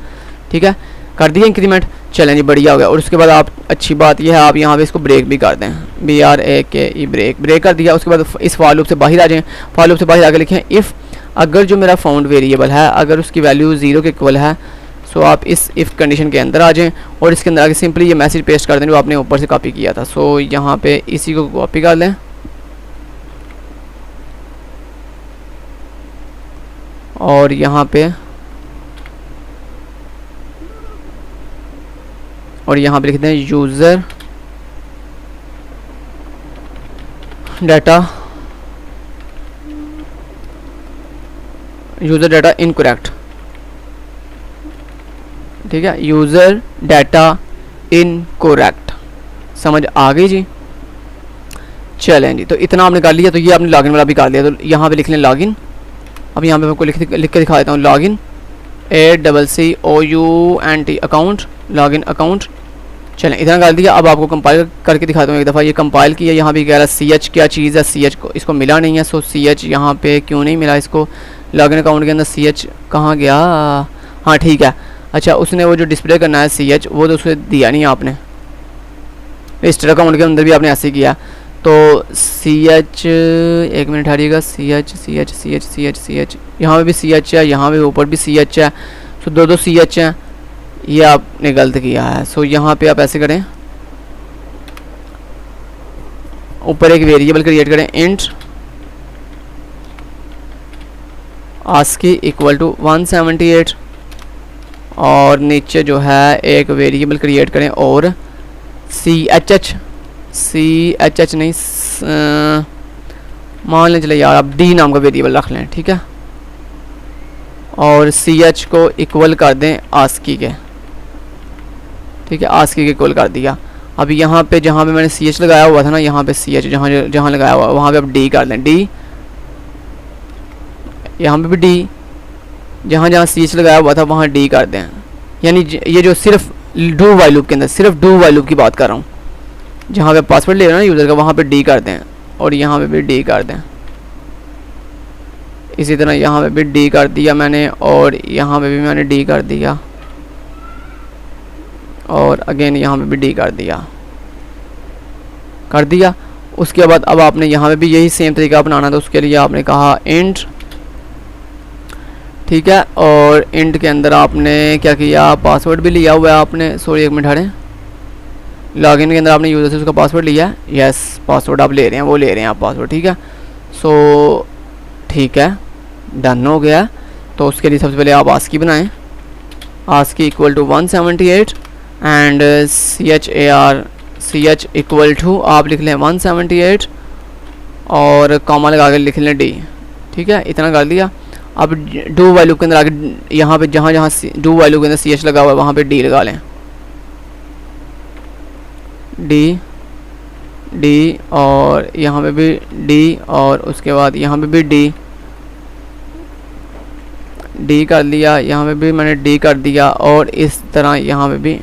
ठीक है। कर दिया इंक्रीमेंट, चलें जी, बढ़िया हो गया। और उसके बाद आप, अच्छी बात यह है, आप यहाँ पे इसको ब्रेक भी कर दें, BRAKE ब्रेक कर दिया। उसके बाद इस फॉर लूप से बाहर आ जाएं, फॉर लूप से बाहर आकर लिखें इफ़, अगर जो मेरा फाउंड वेरिएबल है अगर उसकी वैल्यू 0 के इक्वल है, सो आप इस इफ़ कंडीशन के अंदर आ जाएं और इसके अंदर आके सिंपली ये मैसेज पेस्ट कर दें जो आपने ऊपर से कॉपी किया था। सो यहाँ पे इसी को कॉपी कर लें और यहाँ पे लिख दें यूज़र डाटा इनकरेक्ट, ठीक है, यूज़र डाटा इनकरेक्ट, समझ आ गई जी। चलें जी, तो इतना आपने कर लिया। तो ये आपने लॉगिन वाला भी कर लिया, तो यहाँ पे लिख लें लॉगिन। अब यहाँ पे आपको लिख के दिखा देता हूँ, login ACCOUNT account, login account. चलें, इतना कर दिया। अब आपको कंपाइल करके दिखाता हूँ एक दफ़ा। ये कंपाइल किया, यहाँ भी कह रहा है CH क्या चीज़ है, CH को इसको मिला नहीं है। सो CH यहाँ पे क्यों नहीं मिला इसको, लॉगिन अकाउंट के अंदर CH कहाँ गया, हाँ ठीक है। अच्छा, उसने वो जो डिस्प्ले करना है CH वो तो उसे दिया नहीं आपने, रजिस्टर अकाउंट के अंदर भी आपने ऐसे किया। तो CH, एक मिनट हटिएगा, CH यहाँ पे भी CH है, यहाँ पे ऊपर भी CH है। सो दो CH हैं, ये आपने गलत किया है। सो यहाँ पे आप ऐसे करें, ऊपर एक वेरिएबल क्रिएट करें इंट ASCII इक्वल टू 178 और नीचे जो है एक वेरिएबल क्रिएट करें और CHH नहीं, मान लें चले यार, आप D नाम का वेरिएबल रख लें, ठीक है। और CH को इक्वल कर दें ASCII के, ठीक है, ASCII के इक्वल कर दिया। अब यहाँ पे जहाँ पे मैंने CH लगाया हुआ था ना, यहाँ पे CH जहाँ लगाया हुआ वहाँ पे आप D कर लें, D, यहाँ पे भी D, जहाँ CH लगाया हुआ था वहाँ D कर दें। यानी ये जो सिर्फ डू वाइल लूप के अंदर, सिर्फ डू वाइल लूप की बात कर रहा हूँ, जहाँ पे पासवर्ड ले रहे हैं ना यूज़र का, वहाँ पे D कर दें और यहाँ पे भी D कर दें। इसी तरह यहाँ पे भी D कर दिया मैंने और यहाँ पे भी मैंने D कर दिया और अगेन यहाँ पे भी D कर दिया। उसके बाद अब आपने यहाँ पे भी यही सेम तरीका अपनाना था। उसके लिए आपने कहा इंट, ठीक है, और इंट के अंदर आपने क्या किया, पासवर्ड भी लिया हुआ है आपने, सॉरी एक मिनट हटें, लॉगिन के अंदर आपने यूज़र से उसका पासवर्ड लिया है, यस पासवर्ड आप ले रहे हैं, वो ले रहे हैं आप पासवर्ड, ठीक है। सो ठीक है, डन हो गया। तो उसके लिए सबसे पहले आप ASCII बनाएं, ASCII equal to 178 and CH equal to आप लिख लें 178 और कॉमा लगा कर लिख लें D, ठीक है, इतना कर दिया। अब डू वैल्यू के अंदर आगे यहाँ पे जहाँ डू वैल्यू के अंदर CH लगा हुआ है वहाँ पे D लगा लें, D और यहाँ पे भी D और उसके बाद यहाँ पे भी D कर लिया, यहाँ पे भी मैंने D कर दिया और इस तरह यहाँ पे भी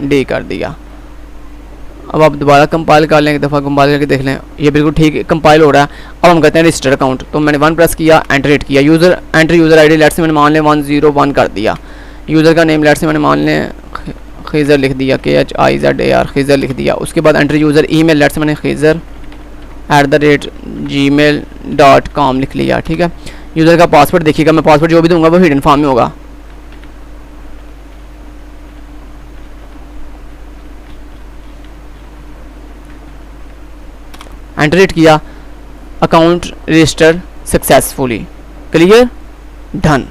D कर दिया। अब आप दोबारा कंपाइल कर लें, एक दफ़ा कंपाइल करके देख लें, ये बिल्कुल ठीक कंपाइल हो रहा है। अब हम कहते हैं रजिस्टर अकाउंट, तो मैंने 1 प्रेस किया, एंटर किया, user enter user ID let's say मैंने मान लें 101 कर दिया, यूज़र का नेम लेट्स से मैंने मान लें खीज़र लिख दिया, KHIZAR खीज़र लिख दिया। उसके बाद enter user email let's say मैंने खीज़र@gmail.com लिख लिया, ठीक है। यूज़र का पासवर्ड देखिएगा, मैं पासवर्ड जो भी दूंगा वो हिडन फॉर्म में होगा। एंटर किया, account register successfully, clear, done.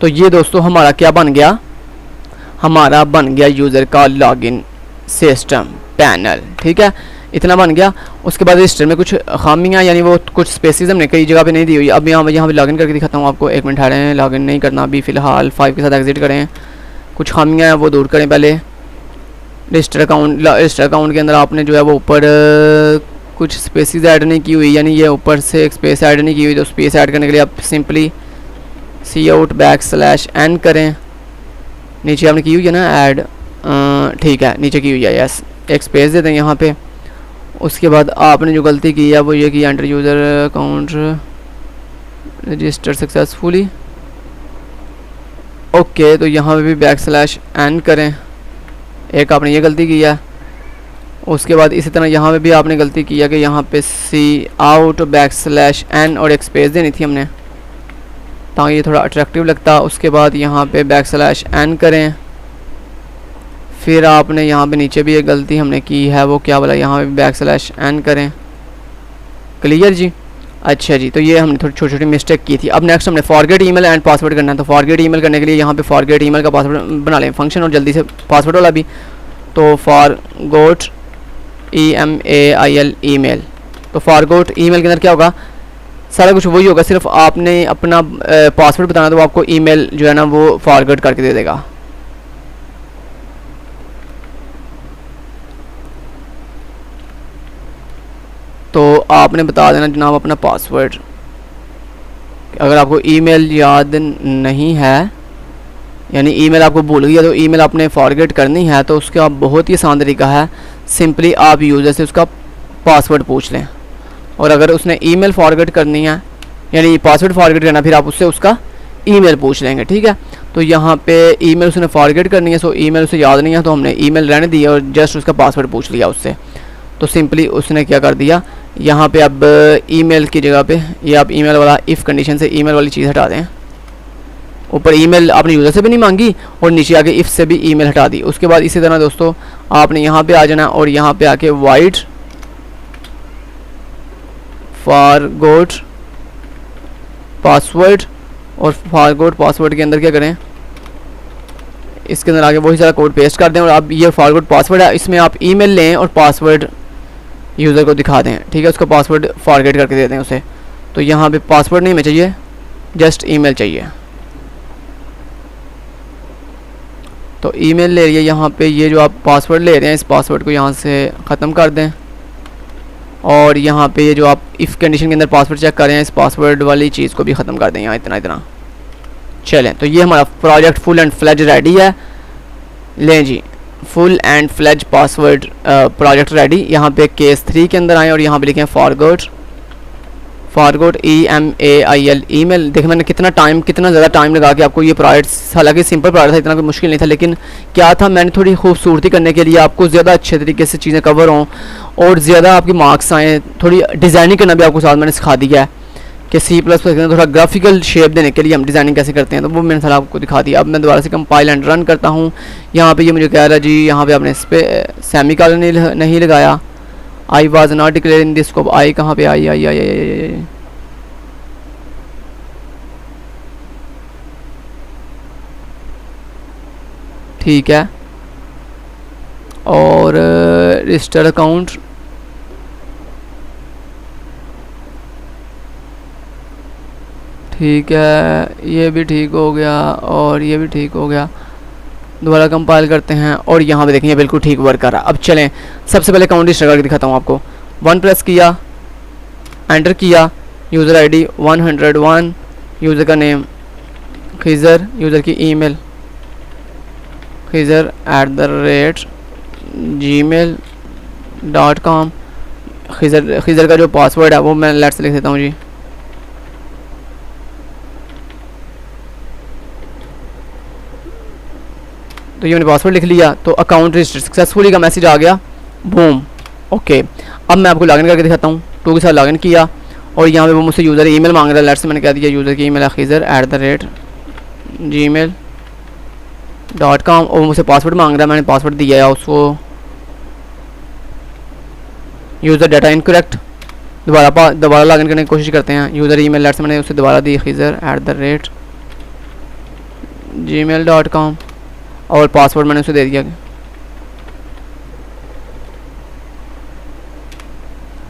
तो ये दोस्तों हमारा क्या बन गया, हमारा बन गया यूज़र का लॉगिन सिस्टम पैनल, ठीक है, इतना बन गया। उसके बाद रजिस्टर में कुछ खामियां यानी वो कुछ स्पेसिस हमने कई जगह पे नहीं दी हुई। अब यहाँ पे लॉगिन करके दिखाता हूँ आपको, 1 मिनट ठहरें, लॉगिन नहीं करना अभी फ़िलहाल, 5 के साथ एग्जिट करें, कुछ खामियां हैं वो दूर करें पहले। रजिस्टर अकाउंट के अंदर आपने जो है वो ऊपर कुछ स्पेसिस ऐड नहीं की हुई, यानी ये ऊपर से एक स्पेस ऐड नहीं की हुई, तो स्पेस ऐड करने के लिए आप सिंपली cout\n करें, नीचे आपने की हुई है ना ऐड, ठीक है नीचे की हुई है, यस, एक स्पेस दे दें यहाँ पे। उसके बाद आपने जो गलती की है वो ये कि enter user account register successfully, okay, तो यहाँ पे भी \n करें, एक आपने ये गलती की है। उसके बाद इसी तरह यहाँ पे भी आपने गलती की है कि यहाँ पे cout\n और एक स्पेस देनी थी हमने ताकि ये थोड़ा अट्रैक्टिव लगता। उसके बाद यहाँ पे \n करें, फिर आपने यहाँ पे नीचे भी एक गलती हमने की है, वो क्या बोला, यहाँ पे \n करें, क्लियर जी। अच्छा जी, तो ये हमने थोड़ी छोटी छोटी मिस्टेक की थी। अब नेक्स्ट हमने फॉरगेट ईमेल एंड पासवर्ड करना है, तो फॉरगेट ईमेल करने के लिए यहाँ पे फॉरगेट ईमेल का पासवर्ड बना लें फंक्शन, और जल्दी से पासवर्ड वाला भी, तो फॉरगोट email ईमेल, तो फॉरगोट ईमेल के अंदर क्या होगा, सारा कुछ वही होगा, सिर्फ आपने अपना पासवर्ड बताना, तो वो आपको ईमेल जो है ना वो फॉरगेट करके दे देगा। तो आपने बता देना जनाब अपना पासवर्ड। अगर आपको ईमेल याद नहीं है, यानी ईमेल आपको भूल गया, तो ईमेल आपने फॉरगेट करनी है, तो उसका बहुत ही आसान तरीका है, सिंपली आप यूज़र से उसका पासवर्ड पूछ लें। और अगर उसने ईमेल फॉरगेट करनी है, यानी पासवर्ड फॉरगेट करना, फिर आप उससे उसका ईमेल पूछ लेंगे, ठीक है। तो यहाँ पे ईमेल उसने फॉरगेट करनी है, सो ईमेल उसे याद नहीं है, तो हमने ईमेल रहने दी और जस्ट उसका पासवर्ड पूछ लिया उससे। तो सिंपली उसने क्या कर दिया, यहाँ पे अब ईमेल की जगह पे ये आप ईमेल वाला इफ़ कंडीशन से ईमेल वाली चीज़ हटा दें। ऊपर ईमेल आपने यूज़र से भी नहीं मांगी और नीचे आके इफ़ से भी ईमेल हटा दी। उसके बाद इसी तरह दोस्तों आपने यहाँ पे आ जाना और यहाँ पे आके वाइड फॉरगोट पासवर्ड, और फॉरगोट पासवर्ड के अंदर क्या करें, इसके अंदर आगे वही सारा कोड पेस्ट कर दें, और अब ये फॉरगोट पासवर्ड है, इसमें आप ईमेल लें और पासवर्ड यूज़र को दिखा दें, ठीक है, उसका पासवर्ड फॉरगेट करके दे दें उसे। तो यहाँ पे पासवर्ड नहीं हमें चाहिए, जस्ट ईमेल चाहिए। तो ईमेल ले रही है यहाँ पे, ये जो आप पासवर्ड ले रहे हैं इस पासवर्ड को यहाँ से ख़त्म कर दें, और यहाँ पे ये जो आप इफ़ कंडीशन के अंदर पासवर्ड चेक कर रहे हैं इस पासवर्ड वाली चीज़ को भी ख़त्म कर दें यहाँ, इतना। चलें, तो ये हमारा project full and fledge ready है। लें जी, full and fledge password project ready. यहाँ पे केस 3 के अंदर आएँ और यहाँ पे लिखें फॉरगोट email ईमेल। देखिए मैंने कितना ज़्यादा टाइम लगा के आपको ये प्रोजेक्ट, हालांकि सिंपल प्रोजेक्ट था, इतना कोई मुश्किल नहीं था, लेकिन क्या था, मैंने थोड़ी खूबसूरती करने के लिए आपको ज़्यादा अच्छे तरीके से चीज़ें कवर हों और ज़्यादा आपके मार्क्स आएँ, थोड़ी डिज़ाइनिंग करना भी आपको साथ मैंने सिखा दिया है कि C++ के अंदर थोड़ा ग्राफिकल शेप देने के लिए हम डिज़ाइनिंग कैसे करते हैं, तो वो मैंने सारा आपको दिखा दिया। अब मैं दोबारा से कंपाइल एंड रन करता हूँ। यहाँ पे ये मुझे कह रहा है जी यहाँ पे आपने इस पर सेमीकोलन नहीं लगाया, I was not declare in this scope. I कहाँ पे आई, ठीक है। और रजिस्टर अकाउंट, ठीक है, ये भी ठीक हो गया और ये भी ठीक हो गया। दोबारा कंपाइल करते हैं और यहाँ पे देखें ये बिल्कुल ठीक वर्क कर रहा है। अब चलें, सबसे पहले अकाउंट रजिस्टर करके दिखाता हूँ आपको। 1 प्रेस किया, एंटर किया, यूज़र आईडी 101, यूज़र का नेम खीज़र, यूज़र की ईमेल खीज़र@gmail.com, gmail.com। खिज़र का जो पासवर्ड है वो मैं लेट से लिख देता हूँ जी। तो ये मैंने पासवर्ड लिख लिया, तो अकाउंट रजिस्टर सक्सेसफुली का मैसेज आ गया, बूम। ओके, अब मैं आपको लॉगिन करके दिखाता हूँ। टू के साथ लॉगिन किया और यहाँ पे वो मुझसे यूज़र ईमेल मांग रहा है। लेट्स से मैंने कह दिया यूज़र की ईमेल है खिज़र@gmail.com और मुझसे पासवर्ड मांग रहा है, मैंने पासवर्ड दिया है उसको। यूज़र डाटा इनकरेक्ट, दोबारा लॉगिन करने की कोशिश करते हैं। यूज़र ईमेल लेट्स मैंने उसे दोबारा दी खिज़र@gmail.com और पासवर्ड मैंने उसे दे दिया।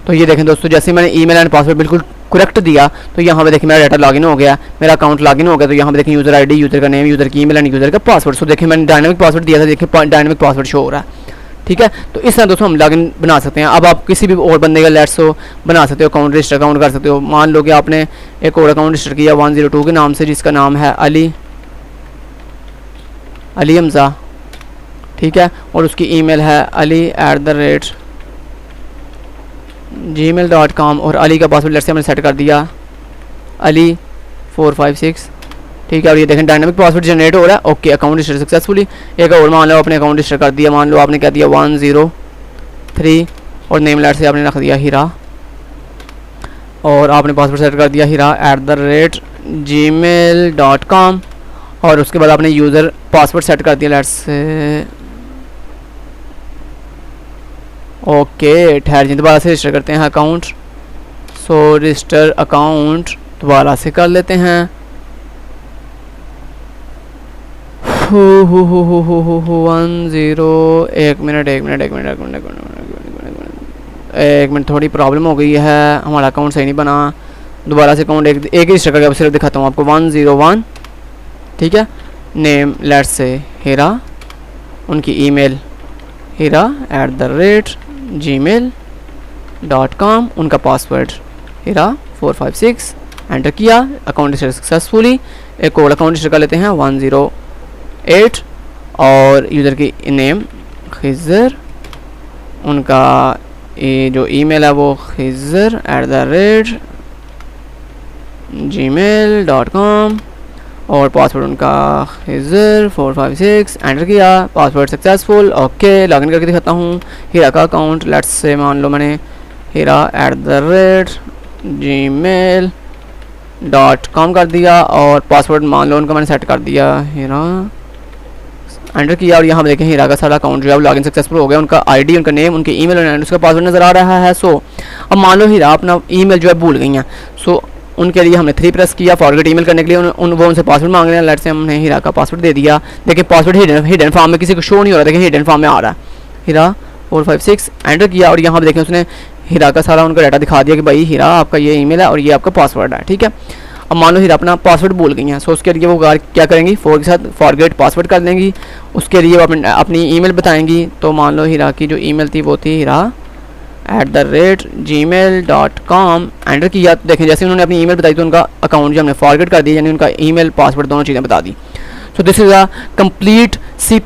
तो ये देखें दोस्तों, जैसे मैंने ईमेल एंड पासवर्ड बिल्कुल करेक्ट दिया तो यहाँ पे देखिए मेरा डाटा लॉगिन हो गया, मेरा अकाउंट लॉगिन हो गया। तो यहाँ पे देखें यूज़र आईडी, यूज़र का नेम, यूज़र की ईमेल एंड यूज़र का पासवर्ड। सो देखिए मैंने डायनामिक पासवर्ड दिया था, देखिए डायनामिक पासवर्ड शो हो रहा है। ठीक है, तो इस तरह दोस्तों हम लॉगिन बना सकते हैं। अब आप किसी भी और बंदे का लेट्स हो बना सकते हो, अकाउंट रजिस्टर अकाउंट कर सकते हो। मान लो कि आपने एक और अकाउंट रजिस्टर किया 102 के नाम से, जिसका नाम है अली हमज़ा। ठीक है, और उसकी ईमेल है ali@gmail.com और अली का पासवर्ड लेट्स से हमने सेट कर दिया ali456। ठीक है, और ये देखें डायनामिक पासवर्ड जनरेट हो रहा है। Okay, account register successfully. एक और मान लो आपने अकाउंट रजिस्टर कर दिया, मान लो आपने कह दिया 103 और नेम लेट से आपने रख दिया हीरा और आपने पासवर्ड सेट कर दिया हीरा@gmail.com और उसके बाद आपने यूज़र पासवर्ड सेट कर दिया लेट्स से। ओके, ठहर जी, दोबारा से रजिस्टर करते हैं अकाउंट। सो रजिस्टर अकाउंट दोबारा से कर लेते हैं। हो 1 मिनट थोड़ी प्रॉब्लम हो गई है, हमारा अकाउंट सही नहीं बना। दोबारा से अकाउंट एक ही रजिस्टर करके सिर्फ दिखाता हूँ आपको 101। ठीक है, नेम लेट्स से हीरा, उनकी ईमेल हीरा@gmail.com, उनका पासवर्ड हीरा456, एंटर किया, अकाउंट रजिस्टर सक्सेसफुली। एक और अकाउंट रजिस्टर कर लेते हैं 108 और यूज़र की नेम खिज़र, उनका जो ईमेल है वो खिज़र@gmail.com और पासवर्ड उनका खिज़र456, एंटर किया, पासवर्ड सक्सेसफुल। ओके, लॉगिन करके दिखाता हूँ हीरा का अकाउंट। लेट्स से मान लो मैंने हीरा@gmail.com कर दिया और पासवर्ड मान लो उनका मैंने सेट कर दिया हीरा, एंटर किया और यहाँ देखें हीरा का सारा अकाउंट जो है लॉगिन सक्सेसफुल हो गया। उनका आईडी, उनका नेम, उनकी ईमेल और उसका पासवर्ड नज़र आ रहा है। सो अब मान लो हीरा अपना ईमेल जो है भूल गई हैं, सो उनके लिए हमने 3 प्रेस किया फॉरगेट ईमेल करने के लिए। वो उनसे पासवर्ड मांग रहे हैं, लेट्स से हमने हीरा का पासवर्ड दे दिया। देखिए पासवर्ड हिडन फॉर्म में किसी को शो नहीं हो रहा, देखिए हिडन फॉर्म में आ रहा है हीरा456, एंटर किया और यहाँ पर देखें उसने हीरा का सारा उनका डाटा दिखा दिया कि भाई हीरा आपका ये ईमेल है और ये आपका पासवर्ड है। ठीक है, अब मान लो हीरा अपना पासवर्ड भूल गई हैं, सो उसके लिए वो क्या करेंगी, के साथ फॉरगेट पासवर्ड कर देंगी। उसके लिए वो अपनी ईमेल बताएंगी। तो मान लो हीरा की जो ईमेल थी वो थी हीरा@gmail.com, एंटर किया। तो देखें जैसे उन्होंने अपनी ईमेल बताई तो उनका अकाउंट जो हमने फॉरगेट कर दिया, यानी उनका ईमेल पासवर्ड दोनों चीज़ें बता दी। So this is a complete C++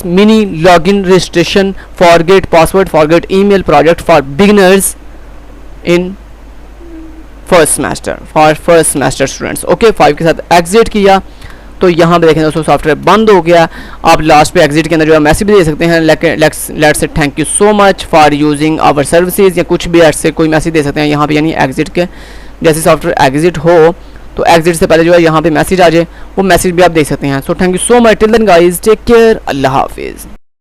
mini login registration forget password forget email project for beginners in first semester students. Okay, 5 के साथ एग्जिट किया तो यहाँ पे देखें दोस्तों सॉफ्टवेयर बंद हो गया। आप लास्ट पे एग्जिट के अंदर जो है मैसेज भी दे सकते हैं, let's say thank you so much for using our services, या कुछ भी ऐसे कोई मैसेज दे सकते हैं यहाँ पे, यानी एग्जिट के जैसे सॉफ्टवेयर एग्जिट हो तो एग्जिट से पहले जो है यहाँ पे मैसेज आ जाए, वो मैसेज भी आप देख सकते हैं। So thank you so much, till then guys, take care, अल्लाह हाफिज़।